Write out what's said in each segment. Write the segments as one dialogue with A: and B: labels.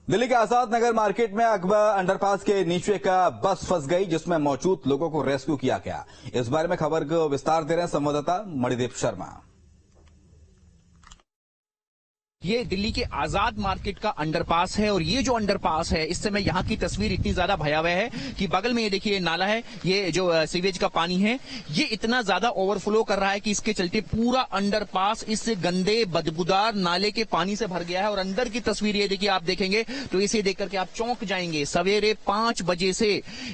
A: दिल्ली के आजाद नगर मार्केट में अकबर अंडरपास के नीचे का बस फंस गई, जिसमें मौजूद लोगों को रेस्क्यू किया गया। इस बारे में खबर को विस्तार दे रहे हैं संवाददाता मणिदीप शर्मा।
B: ये दिल्ली के आजाद मार्केट का अंडरपास है और ये जो अंडरपास है, इस समय यहाँ की तस्वीर इतनी ज्यादा भयावह है कि बगल में ये देखिए नाला है, ये जो सीवेज का पानी है ये इतना ज्यादा ओवरफ्लो कर रहा है कि इसके चलते पूरा अंडरपास इस गंदे बदबूदार नाले के पानी से भर गया है। और अंदर की तस्वीर ये देखिए, आप देखेंगे तो इसे देख करके आप चौंक जाएंगे। सवेरे 5 बजे से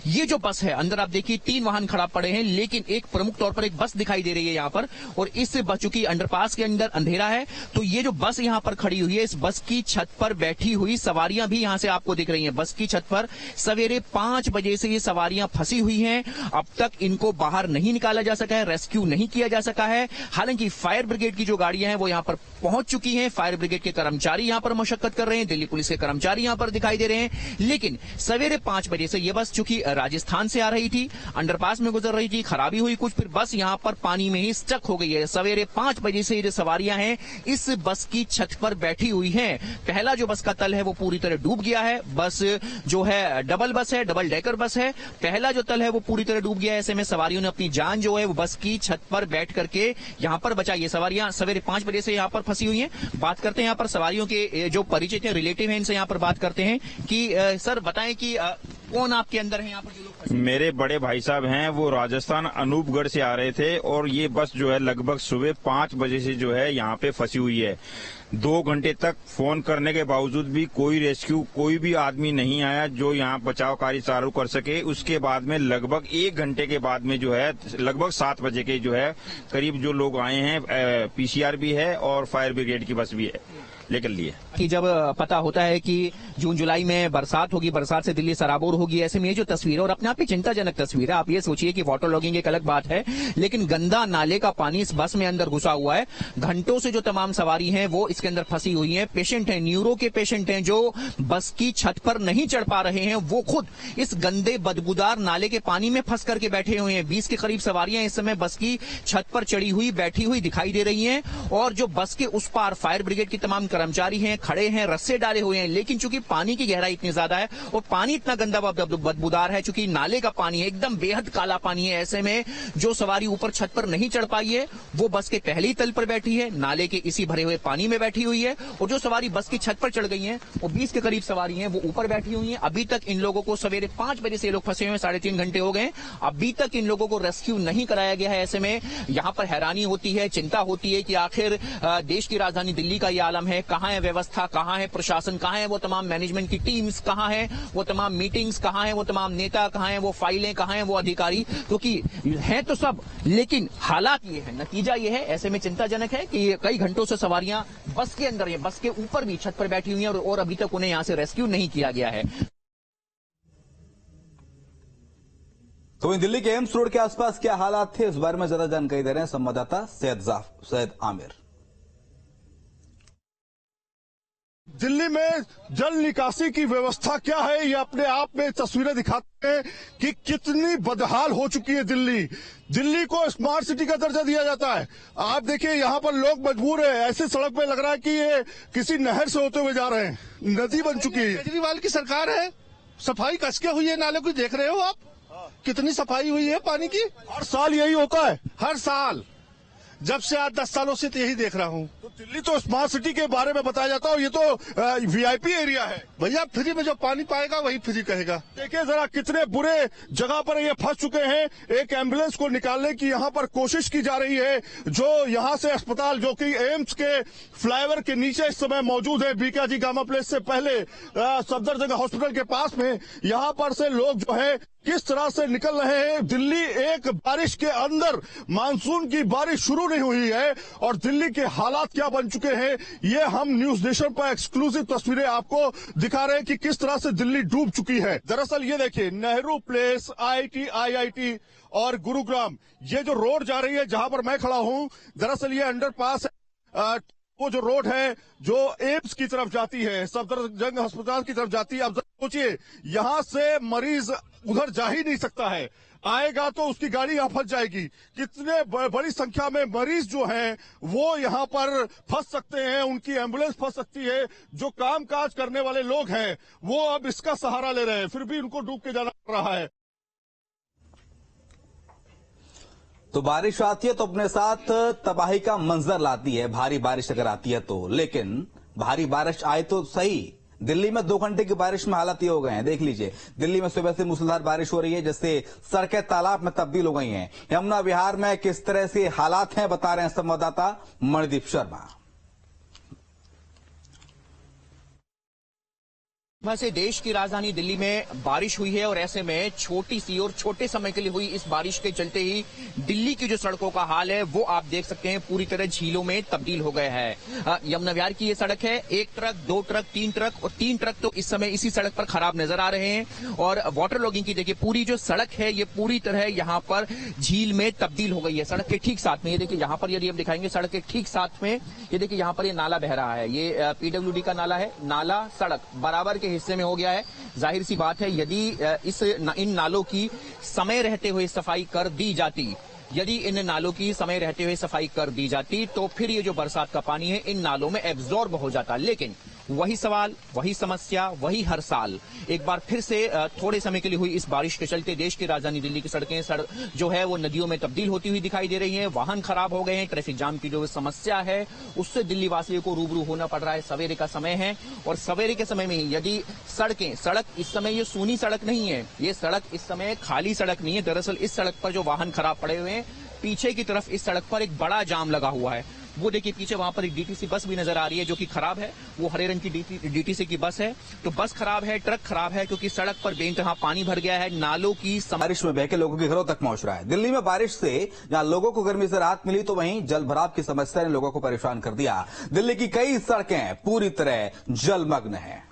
B: ये जो बस है, अंदर आप देखिए 3 वाहन खड़ा पड़े हैं, लेकिन एक प्रमुख तौर पर एक बस दिखाई दे रही है यहाँ पर। और इस बस, चूंकि अंडरपास के अंदर अंधेरा है, तो ये जो बस यहाँ पर खड़ी हुई है, इस बस की छत पर बैठी हुई सवारियां भी यहां से आपको दिख रही हैं। बस की छत पर सवेरे 5 बजे से ये सवारियां फंसी हुई हैं। अब तक इनको बाहर नहीं निकाला जा सका है, रेस्क्यू नहीं किया जा सका है। हालांकि फायर ब्रिगेड की जो गाड़ियां हैं वो यहां पर पहुंच चुकी हैं। फायर ब्रिगेड के कर्मचारी यहां पर मशक्कत कर रहे हैं, दिल्ली पुलिस के कर्मचारी यहां पर दिखाई दे रहे हैं। लेकिन सवेरे 5 बजे से यह बस चूंकि राजस्थान से आ रही थी, अंडरपास में गुजर रही थी, खराबी हुई कुछ, फिर बस यहां पर पानी में ही स्टक हो गई है। सवेरे 5 बजे से ये जो सवारियां हैं इस बस की छत पर बैठी हुई हैं। पहला जो बस का तल है वो पूरी तरह डूब गया है। बस जो है डबल बस है, डबल डेकर बस है। पहला जो तल है वो पूरी तरह डूब गया है। ऐसे में सवारियों ने अपनी जान जो है वो बस की छत पर बैठ करके यहां पर बचाई है। सवारियां सवेरे 5 बजे से यहां पर फंसी हुई हैं। बात करते हैं यहां पर सवारियों के जो परिचित हैं, रिलेटिव हैं, इनसे यहां पर बात करते हैं कि सर बताएं कि कौन आपके अंदर है यहाँ पर जो लोग?
C: मेरे बड़े भाई साहब हैं, वो राजस्थान अनूपगढ़ से आ रहे थे और ये बस जो है लगभग सुबह 5 बजे से जो है यहाँ पे फंसी हुई है। 2 घंटे तक फोन करने के बावजूद भी कोई रेस्क्यू, कोई भी आदमी नहीं आया जो यहाँ बचाव कार्य चालू कर सके। उसके बाद में लगभग 1 घंटे के बाद में जो है लगभग 7 बजे के जो है करीब जो लोग आए हैं, पीसीआर भी है और फायर ब्रिगेड की बस भी है, लेकर लिए।
B: कि जब पता होता है कि जून जुलाई में बरसात होगी, बरसात से दिल्ली सराबोर होगी, ऐसे में ये जो तस्वीर है और अपने आप ही चिंताजनक तस्वीर है। आप ये सोचिए कि वाटर लॉगिंग एक अलग बात है, लेकिन गंदा नाले का पानी इस बस में अंदर घुसा हुआ है। घंटों से जो तमाम सवारी हैं वो इसके अंदर फंसी हुई हैं। पेशेंट हैं, न्यूरो के पेशेंट हैं जो बस की छत पर नहीं चढ़ पा रहे हैं, वो खुद इस गंदे बदबूदार नाले के पानी में फंस करके बैठे हुए हैं। 20 के करीब सवारियां इस समय बस की छत पर चढ़ी हुई बैठी हुई दिखाई दे रही हैं। और जो बस के उस पार फायर ब्रिगेड के तमाम कर्मचारी हैं, खड़े हैं, रस्से डाले हुए हैं। लेकिन चूंकि पानी की गहराई इतनी ज्यादा है और पानी इतना गंदा बदबूदार है, चूंकि नाले का पानी है, एकदम बेहद काला पानी है, ऐसे में जो सवारी ऊपर छत पर नहीं चढ़ पाई है वो बस के पहले ही तल पर बैठी है, नाले के इसी भरे हुए पानी में बैठी हुई है। और जो सवारी बस की छत पर चढ़ गई हैं वो 20 के करीब सवारी हैं, वो ऊपर बैठी हुई हैं। अभी तक इन लोगों को सवेरे 5 बजे से लोग फंसे हुए हैं, 3.5 घंटे हो गए, अभी तक इन लोगों को रेस्क्यू नहीं कराया गया है। ऐसे में यहां पर हैरानी होती है, चिंता होती है कि आखिर देश की राजधानी दिल्ली का यह आलम है, कहां है व्यवस्था, कहां है प्रशासन, कहां है वो तमाम मैनेजमेंट की टीम्स, कहां है वो तमाम मीटिंग्स, कहां है वो तमाम नेता, कहां है वो फाइलें, कहां है वो अधिकारी? क्योंकि है तो सब, लेकिन हालात ये है, नतीजा ये है। ऐसे में चिंताजनक है कि कई घंटों से सवारियां बस के अंदर, बस के ऊपर भी छत पर बैठी हुई हैं और अभी तक उन्हें यहां से रेस्क्यू नहीं किया गया है।
A: तो दिल्ली के एम्स रोड के आसपास क्या हालात थे, इस बारे में ज्यादा जानकारी दे रहे हैं संवाददाता सैयद आमिर।
D: दिल्ली में जल निकासी की व्यवस्था क्या है, ये अपने आप में तस्वीरें दिखाते हैं कि कितनी बदहाल हो चुकी है दिल्ली। दिल्ली को स्मार्ट सिटी का दर्जा दिया जाता है। आप देखिए यहाँ पर लोग मजबूर है, ऐसे सड़क पे लग रहा है कि ये किसी नहर से होते हुए जा रहे हैं, नदी बन चुकी है।
E: केजरीवाल की सरकार है, सफाई कसके हुई है, नाले को देख रहे हो आप, कितनी सफाई हुई है पानी की।
D: हर साल यही होता है,
E: हर साल, जब से आज 10 सालों से तो यही देख रहा हूँ।
D: तो दिल्ली तो स्मार्ट सिटी के बारे में बताया जाता है, ये तो वीआईपी एरिया है
E: भैया। फ्री में जो पानी पाएगा वही फ्री कहेगा।
D: देखिए जरा कितने बुरे जगह पर ये फंस चुके हैं। एक एम्बुलेंस को निकालने की यहाँ पर कोशिश की जा रही है, जो यहाँ से अस्पताल, जो कि एम्स के फ्लाईओवर के नीचे इस समय मौजूद है, बीकाजी गामा प्लेस से पहले सफदरजंग हॉस्पिटल के पास में, यहाँ पर से लोग जो है किस तरह से निकल रहे हैं। दिल्ली एक बारिश के अंदर, मानसून की बारिश शुरू नहीं हुई है और दिल्ली के हालात क्या बन चुके हैं, ये हम न्यूज नेशन पर एक्सक्लूसिव तस्वीरें आपको दिखा रहे हैं कि किस तरह से दिल्ली डूब चुकी है। दरअसल ये देखिए, नेहरू प्लेस, आईआईटी और गुरुग्राम, ये जो रोड जा रही है जहां पर मैं खड़ा हूं, दरअसल ये अंडरपास है। वो जो रोड है जो एम्स की तरफ जाती है, सफदरजंग अस्पताल की तरफ जाती है, अब सोचिए, यहां से मरीज उधर जा ही नहीं सकता है, आएगा तो उसकी गाड़ी यहां फंस जाएगी। कितने बड़ी संख्या में मरीज जो हैं वो यहां पर फंस सकते हैं, उनकी एम्बुलेंस फंस सकती है। जो काम काज करने वाले लोग हैं वो अब इसका सहारा ले रहे हैं, फिर भी उनको डूब के जाना पड़ रहा है।
A: तो बारिश आती है तो अपने साथ तबाही का मंजर लाती है, भारी बारिश अगर आती है तो। लेकिन भारी बारिश आए तो सही, दिल्ली में 2 घंटे की बारिश में हालात ये हो गए हैं। देख लीजिए, दिल्ली में सुबह से मूसलाधार बारिश हो रही है, जिससे सड़कें तालाब में तब्दील हो गई हैं। यमुना विहार में किस तरह से हालात हैं, बता रहे हैं संवाददाता मणिदीप शर्मा।
B: वैसे देश की राजधानी दिल्ली में बारिश हुई है और ऐसे में छोटी सी और छोटे समय के लिए हुई इस बारिश के चलते ही दिल्ली की जो सड़कों का हाल है वो आप देख सकते हैं पूरी तरह झीलों में तब्दील हो गया है। यमुना विहार की ये सड़क है, 1 ट्रक, 2 ट्रक, 3 ट्रक और 3 ट्रक तो इस समय इसी सड़क पर खराब नजर आ रहे हैं। और वाटर लॉगिंग की देखिए पूरी जो सड़क है ये पूरी तरह यहाँ पर झील में तब्दील हो गई है। सड़क के ठीक साथ में ये देखिए, यहाँ पर यदि हम दिखाएंगे सड़क के ठीक साथ में ये देखिए, यहाँ पर ये नाला बह रहा है, ये पीडब्ल्यूडी का नाला है। नाला सड़क बराबर के हिस्से में हो गया है। जाहिर सी बात है यदि इन नालों की समय रहते हुए सफाई कर दी जाती, यदि इन नालों की समय रहते हुए सफाई कर दी जाती तो फिर ये जो बरसात का पानी है इन नालों में एब्जॉर्ब हो जाता। लेकिन वही सवाल, वही समस्या, वही हर साल एक बार फिर से थोड़े समय के लिए हुई इस बारिश के चलते देश की राजधानी दिल्ली की सड़कें जो है वो नदियों में तब्दील होती हुई दिखाई दे रही हैं। वाहन खराब हो गए हैं, ट्रैफिक जाम की जो समस्या है उससे दिल्ली वासियों को रूबरू होना पड़ रहा है। सवेरे का समय है और सवेरे के समय में ही यदि सड़क इस समय ये सूनी सड़क नहीं है, ये सड़क इस समय खाली सड़क नहीं है। दरअसल इस सड़क पर जो वाहन खराब पड़े हुए हैं, पीछे की तरफ इस सड़क पर एक बड़ा जाम लगा हुआ है। वो देखिए पीछे वहां पर एक डीटीसी बस भी नजर आ रही है जो कि खराब है। वो हरे रंग की डीटीसी की बस है। तो बस खराब है, ट्रक खराब है क्योंकि सड़क पर बेइंतहा पानी भर गया है। नालों की
A: बारिश में बहके लोगों के घरों तक पहुंच रहा है। दिल्ली में बारिश से जहां लोगों को गर्मी से राहत मिली तो वहीं जल भराव की समस्या ने लोगों को परेशान कर दिया। दिल्ली की कई सड़कें पूरी तरह जलमग्न हैं।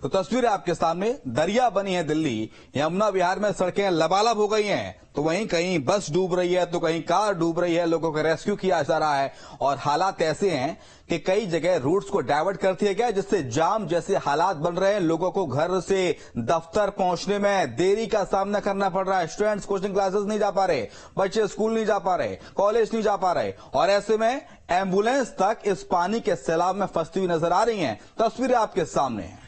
A: तो तस्वीर आपके सामने, दरिया बनी है दिल्ली। यमुना विहार में सड़कें लबालब हो गई हैं, तो वहीं कहीं बस डूब रही है तो कहीं कार डूब रही है। लोगों को रेस्क्यू किया जा रहा है और हालात ऐसे हैं कि कई जगह रूट्स को डाइवर्ट कर दिया गया, जिससे जाम जैसे हालात बन रहे हैं। लोगों को घर से दफ्तर पहुंचने में देरी का सामना करना पड़ रहा है। स्टूडेंट्स कोचिंग क्लासेस नहीं जा पा रहे, बच्चे स्कूल नहीं जा पा रहे, कॉलेज नहीं जा पा रहे और ऐसे में एम्बुलेंस तक इस पानी के सैलाब में फंसती हुई नजर आ रही है। तस्वीरें आपके सामने हैं।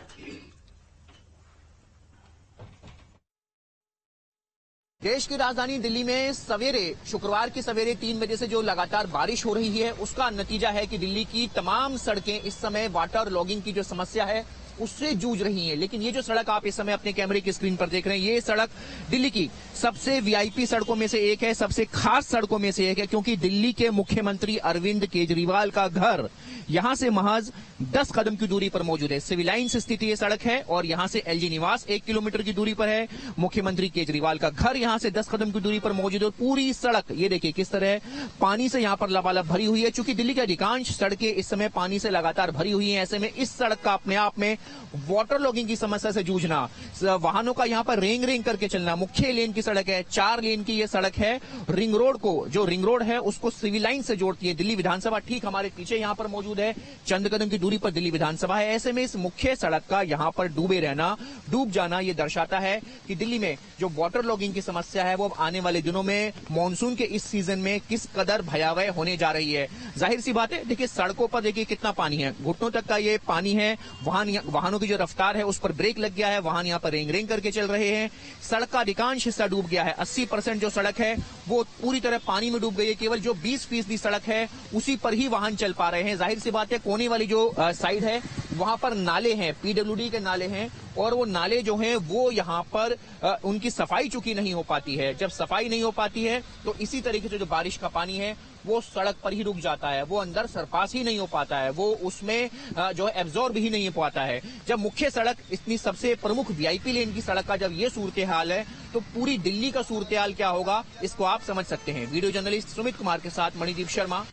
B: देश की राजधानी दिल्ली में शुक्रवार की सवेरे 3 बजे से जो लगातार बारिश हो रही है उसका नतीजा है कि दिल्ली की तमाम सड़कें इस समय वाटर लॉगिंग की जो समस्या है उससे जूझ रही हैं। लेकिन ये जो सड़क आप इस समय अपने कैमरे की स्क्रीन पर देख रहे हैं, ये सड़क दिल्ली की सबसे वीआईपी सड़कों में से एक है, सबसे खास सड़कों में से एक है, क्योंकि दिल्ली के मुख्यमंत्री अरविंद केजरीवाल का घर यहां से महज 10 कदम की दूरी पर मौजूद है। सिविल लाइन से स्थित ये सड़क है और यहां से एलजी निवास 1 किलोमीटर की दूरी पर है। मुख्यमंत्री केजरीवाल का घर यहां से 10 कदम की दूरी पर मौजूद है। पूरी सड़क ये देखिए किस तरह पानी से यहां पर लबालब भरी हुई है। चूंकि दिल्ली की अधिकांश सड़कें इस समय पानी से लगातार भरी हुई हैं, ऐसे में इस सड़क का अपने आप में वाटर लॉगिंग की समस्या से जूझना, वाहनों का यहां पर रेंग करके चलना। मुख्य लेन की सड़क है, 4 लेन की ये सड़क है। रिंग रोड को, जो रिंग रोड है उसको सिविल लाइन से जोड़ती है। दिल्ली विधानसभा ठीक हमारे पीछे यहां पर मौजूद है, चंद कदम की दूरी पर दिल्ली विधानसभा है। ऐसे में इस मुख्य सड़क का यहां पर डूब जाना ये दर्शाता है कि दिल्ली में जो वाटर लॉगिंग की समस्या है वो अब आने वाले दिनों में मानसून के इस सीजन में किस कदर भयावह होने जा रही है। जाहिर सी बात है, देखिए सड़कों पर देखिए कितना पानी है, घुटनों तक का ये पानी है। वाहनों की जो रफ्तार है उस पर ब्रेक लग गया है, वाहन यहां पर रेंग करके चल रहे हैं। सड़क का अधिकांश हिस्सा डूब गया है। 80% जो सड़क है वो पूरी तरह पानी में डूब गई है। केवल जो 20% सड़क है उसी पर ही वाहन चल पा रहे हैं। जाहिर सी बात है, कोने वाली जो साइड है वहां पर नाले हैं, पीडब्ल्यूडी के नाले हैं और वो नाले जो हैं वो यहां पर उनकी सफाई चूंकि नहीं हो पाती है। जब सफाई नहीं हो पाती है तो इसी तरीके से जो बारिश का पानी है वो सड़क पर ही रुक जाता है, वो अंदर सरपास ही नहीं हो पाता है, वो उसमें जो है एब्जॉर्ब ही नहीं हो पाता है। जब मुख्य सड़क इतनी सबसे प्रमुख वीआईपी लेन की सड़क का जब ये सूरत हाल है तो पूरी दिल्ली का सूरत हाल क्या होगा इसको आप समझ सकते हैं। वीडियो जर्नलिस्ट सुमित कुमार के साथ मणिदीप शर्मा।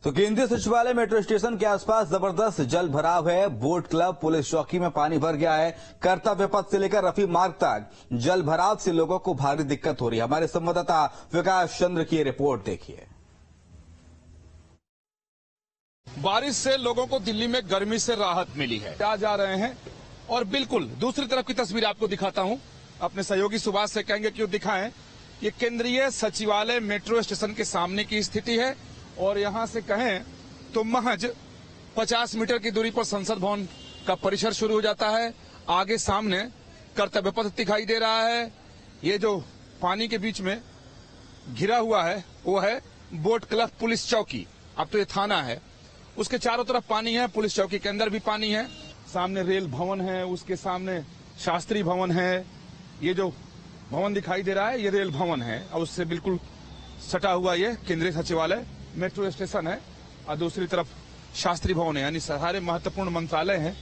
A: तो केंद्रीय सचिवालय मेट्रो स्टेशन के आसपास जबरदस्त जल भराव है। बोट क्लब, पुलिस चौकी में पानी भर गया है। कर्तव्य पथ से लेकर रफी मार्ग तक जल भराव से लोगों को भारी दिक्कत हो रही है। हमारे संवाददाता विकास चंद्र की रिपोर्ट देखिए।
F: बारिश से लोगों को दिल्ली में गर्मी से राहत मिली है। आ जा रहे हैं और बिल्कुल दूसरी तरफ की तस्वीर आपको दिखाता हूं। अपने सहयोगी सुभाष से कहेंगे क्यों दिखाएं। ये केंद्रीय सचिवालय मेट्रो स्टेशन के सामने की स्थिति है और यहां से कहें तो महज 50 मीटर की दूरी पर संसद भवन का परिसर शुरू हो जाता है। आगे सामने कर्तव्य पथ दिखाई दे रहा है। ये जो पानी के बीच में घिरा हुआ है वो है बोट क्लब पुलिस चौकी। अब तो ये थाना है, उसके चारों तरफ पानी है। पुलिस चौकी के अंदर भी पानी है। सामने रेल भवन है, उसके सामने शास्त्री भवन है। ये जो भवन दिखाई दे रहा है ये रेल भवन है और उससे बिल्कुल सटा हुआ ये केंद्रीय सचिवालय मेट्रो स्टेशन है और दूसरी तरफ शास्त्री भवन है, यानी सारे महत्वपूर्ण मंत्रालय हैं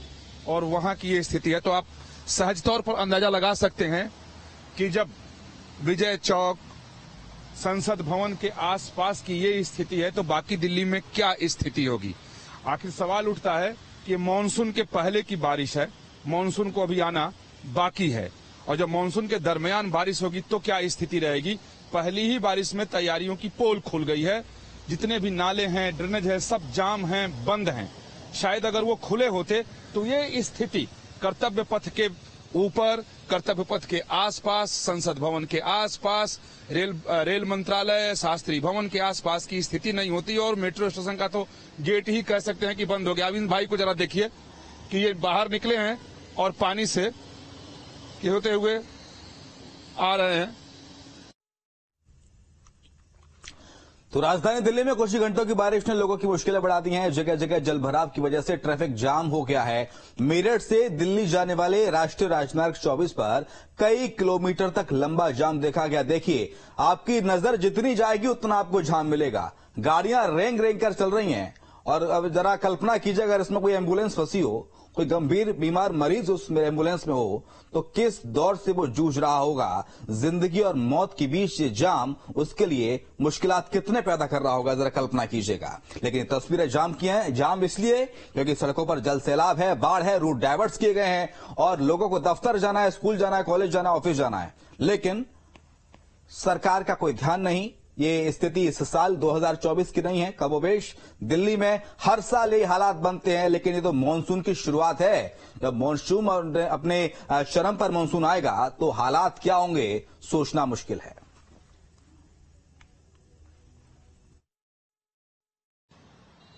F: और वहां की ये स्थिति है। तो आप सहज तौर पर अंदाजा लगा सकते हैं कि जब विजय चौक, संसद भवन के आसपास की ये स्थिति है तो बाकी दिल्ली में क्या स्थिति होगी। आखिर सवाल उठता है कि मानसून के पहले की बारिश है, मानसून को अभी आना बाकी है और जब मानसून के दरमियान बारिश होगी तो क्या स्थिति रहेगी। पहली ही बारिश में तैयारियों की पोल खुल गई है। जितने भी नाले हैं, ड्रेनेज है, सब जाम हैं, बंद हैं। शायद अगर वो खुले होते तो ये स्थिति कर्तव्य पथ के ऊपर, कर्तव्य पथ के आसपास, संसद भवन के आसपास, रेल मंत्रालय, शास्त्री भवन के आसपास की स्थिति नहीं होती और मेट्रो स्टेशन का तो गेट ही कह सकते हैं कि बंद हो गया। अब इन भाई को जरा देखिए कि ये बाहर निकले हैं और पानी से होते हुए आ रहे हैं।
A: तो राजधानी दिल्ली में कुछ ही घंटों की बारिश ने लोगों की मुश्किलें बढ़ा दी हैं। जगह जगह जलभराव की वजह से ट्रैफिक जाम हो गया है। मेरठ से दिल्ली जाने वाले राष्ट्रीय राजमार्ग 24 पर कई किलोमीटर तक लंबा जाम देखा गया। देखिए, आपकी नजर जितनी जाएगी उतना आपको जाम मिलेगा। गाड़ियां रेंग रेंग कर चल रही हैं और अब जरा कल्पना कीजिए अगर इसमें कोई एम्बुलेंस फंसी हो, कोई गंभीर बीमार मरीज उस एम्बुलेंस में हो तो किस दौर से वो जूझ रहा होगा। जिंदगी और मौत के बीच ये जाम उसके लिए मुश्किलात कितने पैदा कर रहा होगा, जरा कल्पना कीजिएगा। लेकिन तस्वीरें जाम की हैं। जाम इसलिए क्योंकि सड़कों पर जल सैलाब है, बाढ़ है, रूट डाइवर्ट्स किए गए हैं और लोगों को दफ्तर जाना है, स्कूल जाना है, कॉलेज जाना है, ऑफिस जाना है, लेकिन सरकार का कोई ध्यान नहीं। ये स्थिति इस साल 2024 की नहीं है। कमोबेश दिल्ली में हर साल ये हालात बनते हैं, लेकिन ये तो मानसून की शुरुआत है। जब मानसून अपने चरम पर मानसून आएगा तो हालात क्या होंगे सोचना मुश्किल है।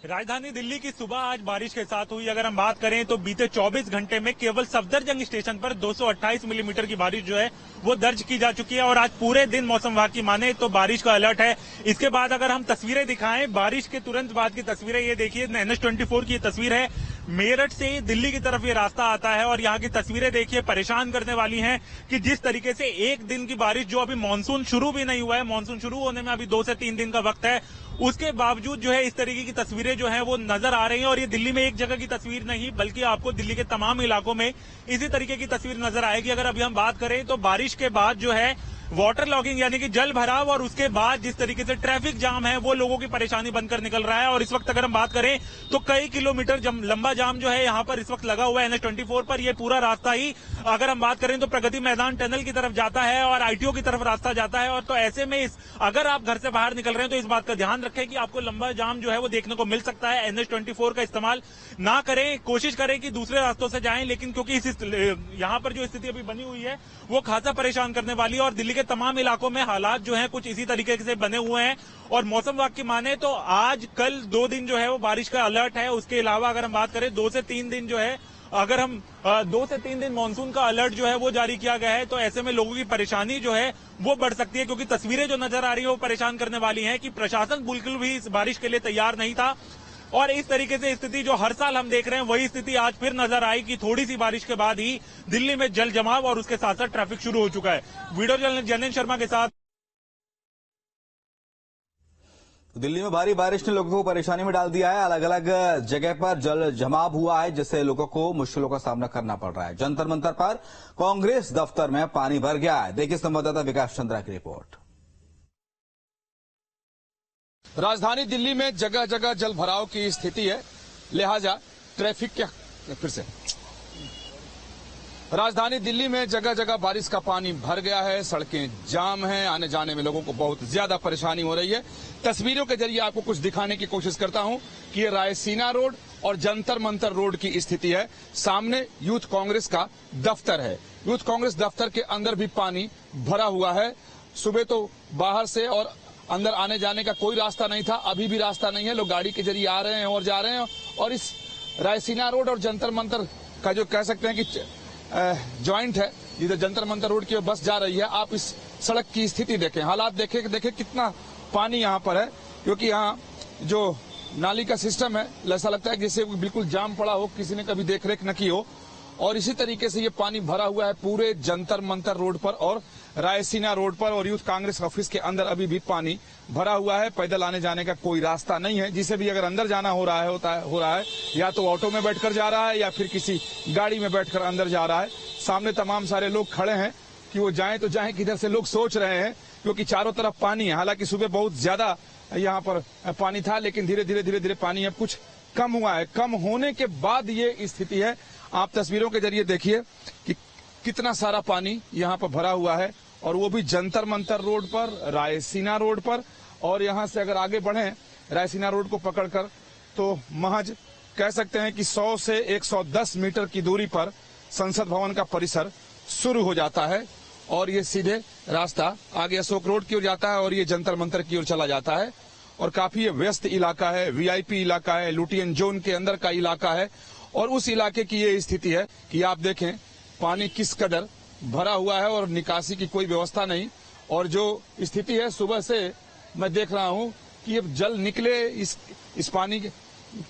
G: राजधानी दिल्ली की सुबह आज बारिश के साथ हुई। अगर हम बात करें तो बीते 24 घंटे में केवल सफदरजंग स्टेशन पर 228 मिलीमीटर की बारिश जो है वो दर्ज की जा चुकी है और आज पूरे दिन मौसम विभाग की माने तो बारिश का अलर्ट है। इसके बाद अगर हम तस्वीरें दिखाएं, बारिश के तुरंत बाद की तस्वीरें, ये देखिए NH24 की तस्वीर है। मेरठ से दिल्ली की तरफ ये रास्ता आता है और यहाँ की तस्वीरें देखिए परेशान करने वाली हैं कि जिस तरीके से एक दिन की बारिश, जो अभी मानसून शुरू भी नहीं हुआ है, मानसून शुरू होने में अभी 2 से 3 दिन का वक्त है, उसके बावजूद जो है इस तरीके की तस्वीरें जो है वो नजर आ रही हैं। और ये दिल्ली में एक जगह की तस्वीर नहीं बल्कि आपको दिल्ली के तमाम इलाकों में इसी तरीके की तस्वीर नजर आएगी। अगर अभी हम बात करें तो बारिश के बाद जो है वाटर लॉगिंग यानी कि जल भराव और उसके बाद जिस तरीके से ट्रैफिक जाम है वो लोगों की परेशानी बनकर निकल रहा है। और इस वक्त अगर हम बात करें तो कई किलोमीटर लंबा जाम जो है यहाँ पर इस वक्त लगा हुआ है NH24 पर। ये पूरा रास्ता ही अगर हम बात करें तो प्रगति मैदान टनल की तरफ जाता है और ITO की तरफ रास्ता जाता है। और तो ऐसे में अगर आप घर से बाहर निकल रहे हैं तो इस बात का ध्यान रखें कि आपको लंबा जाम जो है वो देखने को मिल सकता है। NH24 का इस्तेमाल ना करें, कोशिश करें कि दूसरे रास्तों से जाएं, लेकिन क्योंकि यहाँ पर जो स्थिति अभी बनी हुई है वो खासा परेशान करने वाली है और दिल्ली के तमाम इलाकों में हालात जो हैं कुछ इसी तरीके से बने हुए हैं। और मौसम विभाग की माने तो आज कल 2 दिन जो है वो बारिश का अलर्ट है। उसके अलावा अगर हम बात करें 2 से 3 दिन जो है, अगर हम 2 से 3 दिन मानसून का अलर्ट जो है वो जारी किया गया है। तो ऐसे में लोगों की परेशानी जो है वो बढ़ सकती है, क्योंकि तस्वीरें जो नजर आ रही है वो परेशान करने वाली हैं कि प्रशासन बिल्कुल भी इस बारिश के लिए तैयार नहीं था। और इस तरीके से स्थिति जो हर साल हम देख रहे हैं वही स्थिति आज फिर नजर आई कि थोड़ी सी बारिश के बाद ही दिल्ली में जल जमाव और उसके साथ साथ ट्रैफिक शुरू हो चुका है। वीडियो जर्नलिस्ट शर्मा के साथ।
A: दिल्ली में भारी बारिश ने लोगों को परेशानी में डाल दिया है। अलग अलग जगह पर जल जमाव हुआ है जिससे लोगों को मुश्किलों का सामना करना पड़ रहा है। जंतर मंतर पर कांग्रेस दफ्तर में पानी भर गया है। देखिए संवाददाता विकास चंद्रा की रिपोर्ट।
F: राजधानी दिल्ली में जगह जगह जल भराव की स्थिति है, लिहाजा ट्रैफिक के फिर से राजधानी दिल्ली में जगह जगह बारिश का पानी भर गया है, सड़कें जाम हैं, आने जाने में लोगों को बहुत ज्यादा परेशानी हो रही है। तस्वीरों के जरिए आपको कुछ दिखाने की कोशिश करता हूं कि ये रायसीना रोड और जंतर मंतर रोड की स्थिति है। सामने यूथ कांग्रेस का दफ्तर है। यूथ कांग्रेस दफ्तर के अंदर भी पानी भरा हुआ है। सुबह तो बाहर से और अंदर आने जाने का कोई रास्ता नहीं था, अभी भी रास्ता नहीं है। लोग गाड़ी के जरिए आ रहे हैं और जा रहे हैं। और इस रायसीना रोड और जंतर मंतर का जो कह सकते हैं कि जॉइंट है, जिधर जंतर मंतर रोड की बस जा रही है, आप इस सड़क की स्थिति देखें, हालात देखें कितना पानी यहाँ पर है। क्योंकि यहाँ जो नाली का सिस्टम है, ऐसा लगता है जैसे बिल्कुल जाम पड़ा हो, किसी ने कभी देखरेख न की हो। और इसी तरीके से ये पानी भरा हुआ है पूरे जंतर मंतर रोड पर और रायसीना रोड पर। और यूथ कांग्रेस ऑफिस के अंदर अभी भी पानी भरा हुआ है। पैदल आने जाने का कोई रास्ता नहीं है। जिसे भी अगर अंदर जाना हो रहा है या तो ऑटो में बैठकर जा रहा है या फिर किसी गाड़ी में बैठकर अंदर जा रहा है। सामने तमाम सारे लोग खड़े हैं कि वो जाएं तो जाएं किधर से, लोग सोच रहे हैं, क्योंकि चारों तरफ पानी है। हालांकि सुबह बहुत ज्यादा यहाँ पर पानी था, लेकिन धीरे धीरे पानी अब कुछ कम हुआ है। कम होने के बाद ये स्थिति है। आप तस्वीरों के जरिए देखिए कि कितना सारा पानी यहाँ पर भरा हुआ है, और वो भी जंतर मंतर रोड पर, रायसीना रोड पर। और यहाँ से अगर आगे बढ़ें रायसीना रोड को पकड़कर, तो महज कह सकते हैं कि 100 से 110 मीटर की दूरी पर संसद भवन का परिसर शुरू हो जाता है। और ये सीधे रास्ता आगे अशोक रोड की ओर जाता है और ये जंतर मंतर की ओर चला जाता है। और काफी व्यस्त इलाका है, वीआईपी इलाका है, लुटियन जोन के अंदर का इलाका है। और उस इलाके की ये स्थिति है कि आप देखें पानी किस कदर भरा हुआ है और निकासी की कोई व्यवस्था नहीं। और जो स्थिति है, सुबह से मैं देख रहा हूं कि अब जल निकले, इस पानी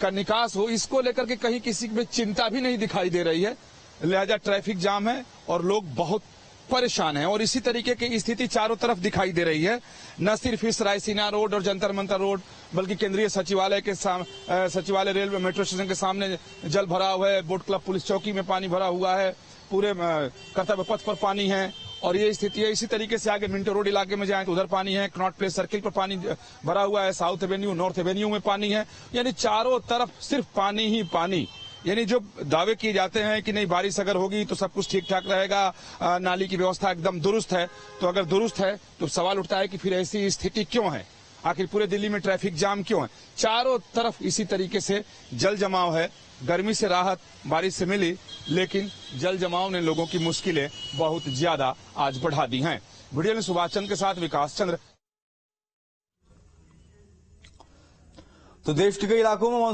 F: का निकास हो, इसको लेकर के कहीं किसी में चिंता भी नहीं दिखाई दे रही है। लिहाजा ट्रैफिक जाम है और लोग बहुत परेशान हैं। और इसी तरीके की स्थिति चारों तरफ दिखाई दे रही है। न सिर्फ इस रायसीना रोड और जंतर मंतर रोड, बल्कि केंद्रीय सचिवालय के सचिवालय रेलवे मेट्रो स्टेशन के सामने जल भरा हुआ है। बोट क्लब पुलिस चौकी में पानी भरा हुआ है। पूरे कर्तव्य पथ पर पानी है और ये स्थिति है। इसी तरीके से आगे मिंटो रोड इलाके में जाएं तो उधर पानी है। कनॉट प्लेस सर्किल पर पानी भरा हुआ है। साउथ एवेन्यू, नॉर्थ एवेन्यू में पानी है। यानी चारों तरफ सिर्फ पानी ही पानी। यानी जो दावे किए जाते हैं कि नहीं बारिश अगर होगी तो सब कुछ ठीक ठाक रहेगा, नाली की व्यवस्था एकदम दुरुस्त है, तो अगर दुरुस्त है तो सवाल उठता है कि फिर ऐसी स्थिति क्यों है? आखिर पूरे दिल्ली में ट्रैफिक जाम क्यों है? चारों तरफ इसी तरीके से जल जमाव है। गर्मी से राहत बारिश से मिली, लेकिन जल जमाव ने लोगों की मुश्किलें बहुत ज्यादा आज बढ़ा दी हैं। वीडियो में सुभाष चंद्र के साथ विकास चंद्र।
A: तो देश के कई इलाकों में